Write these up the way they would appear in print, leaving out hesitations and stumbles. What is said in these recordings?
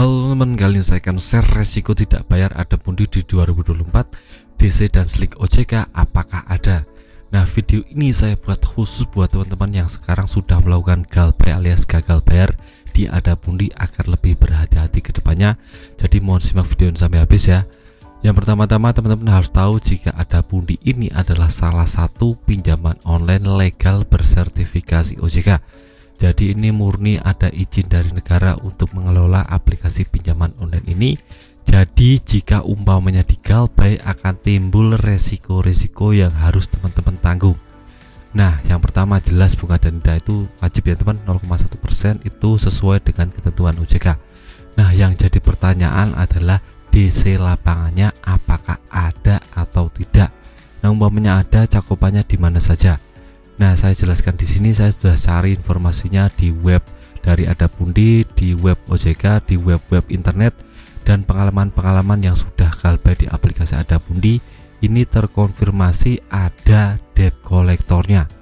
Halo teman, kali ini saya akan share resiko tidak bayar ada pundi di 2024 DC dan Slick OJK apakah ada. Nah, video ini saya buat khusus buat teman-teman yang sekarang sudah melakukan galpay alias gagal bayar di ada pundi agar lebih berhati-hati ke depannya. Jadi mohon simak video ini sampai habis ya. Yang pertama-tama teman-teman harus tahu jika ada pundi ini adalah salah satu pinjaman online legal bersertifikasi OJK. Jadi ini murni ada izin dari negara untuk mengelola aplikasi pinjaman online ini. Jadi jika umpamanya digalpay akan timbul resiko-resiko yang harus teman-teman tanggung. Nah, yang pertama jelas bunga denda itu wajib ya teman, 0,1% itu sesuai dengan ketentuan OJK. Nah, yang jadi pertanyaan adalah DC lapangannya apakah ada atau tidak. Nah, umpamanya ada, cakupannya di mana saja. Nah, saya jelaskan di sini. Saya sudah cari informasinya di web dari Adapundi, di web OJK, di web-web internet, dan pengalaman-pengalaman yang sudah galpay di aplikasi Adapundi ini terkonfirmasi ada debt kolektornya.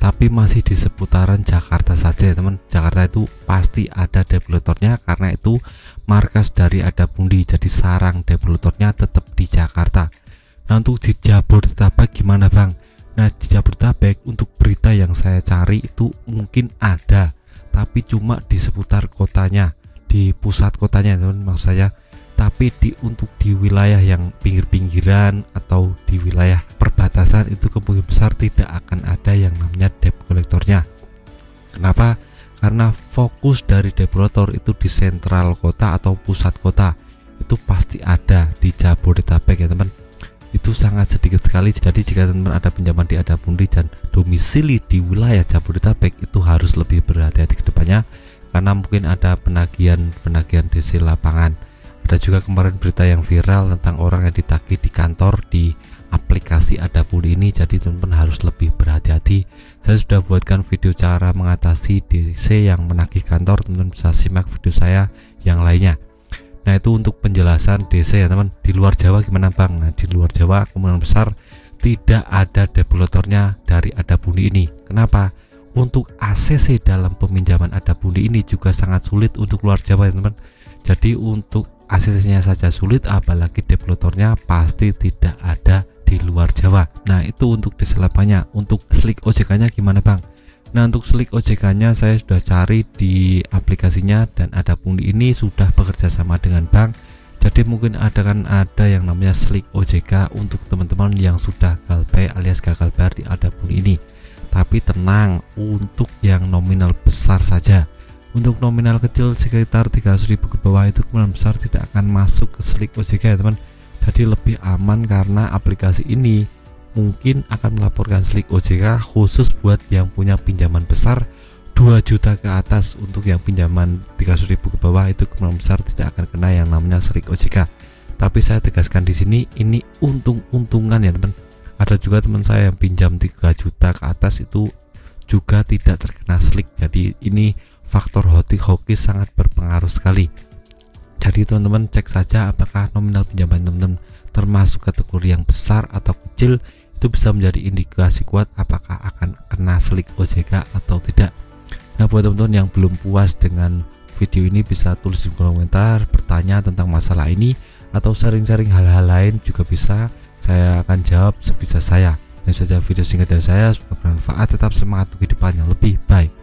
Tapi masih di seputaran Jakarta saja, teman. Jakarta itu pasti ada debt kolektornya karena itu markas dari Adapundi. Jadi sarang debt kolektornya tetap di Jakarta. Nah, untuk di Jabodetabek gimana, Bang? Nah, di Jabodetabek untuk berita yang saya cari itu mungkin ada, tapi cuma di seputar kotanya, di pusat kotanya teman maksud saya. Tapi untuk di wilayah yang pinggir-pinggiran atau di wilayah perbatasan itu kemungkinan besar tidak akan ada yang namanya debt kolektornya. Kenapa? Karena fokus dari debt kolektor itu di sentral kota atau pusat kota. Itu pasti ada di Jabodetabek ya teman. Itu sangat sedikit sekali. Jadi jika teman-teman ada pinjaman di Adapundi dan domisili di wilayah Jabodetabek itu harus lebih berhati-hati ke depannya karena mungkin ada penagihan DC lapangan. Ada juga kemarin berita yang viral tentang orang yang ditagih di kantor di aplikasi Adapundi ini. Jadi teman-teman harus lebih berhati-hati. Saya sudah buatkan video cara mengatasi DC yang menagih kantor. Teman-teman bisa simak video saya yang lainnya. Nah, itu untuk penjelasan DC ya teman. Di luar Jawa gimana Bang? Nah, di luar Jawa kemungkinan besar tidak ada debt kolektornya dari Adapundi ini. Kenapa? Untuk ACC dalam peminjaman Adapundi ini juga sangat sulit untuk luar Jawa ya teman. Jadi untuk ACC-nya saja sulit, apalagi debt kolektornya pasti tidak ada di luar Jawa. Nah, itu untuk DC lapangannya. Untuk Slick OJK-nya gimana Bang? Nah, untuk Slick OJK-nya saya sudah cari di aplikasinya dan Adapundi ini sudah bekerja sama dengan bank. Jadi mungkin ada yang namanya Slick OJK untuk teman-teman yang sudah galpay alias gagal bayar di Adapundi ini. Tapi tenang, untuk yang nominal besar saja. Untuk nominal kecil sekitar 300.000 ke bawah itu kemungkinan besar tidak akan masuk ke Slick OJK ya teman. Jadi lebih aman karena aplikasi ini mungkin akan melaporkan Slick OJK khusus buat yang punya pinjaman besar 2 juta ke atas. Untuk yang pinjaman 300.000 ke bawah itu kemungkinan besar tidak akan kena yang namanya Slick OJK. Tapi saya tegaskan di sini ini untung-untungan ya teman. Ada juga teman saya yang pinjam 3 juta ke atas itu juga tidak terkena Slick. Jadi ini faktor hoki sangat berpengaruh sekali. Jadi teman-teman cek saja apakah nominal pinjaman teman-teman termasuk kategori yang besar atau kecil. Itu bisa menjadi indikasi kuat apakah akan kena Slick OJK atau tidak. Nah, buat teman-teman yang belum puas dengan video ini bisa tulis di kolom komentar, bertanya tentang masalah ini atau sharing-sharing hal-hal lain juga bisa. Saya akan jawab sebisa saya. Dan saja video singkat dari saya, semoga bermanfaat. Tetap semangat untuk kehidupan yang lebih baik.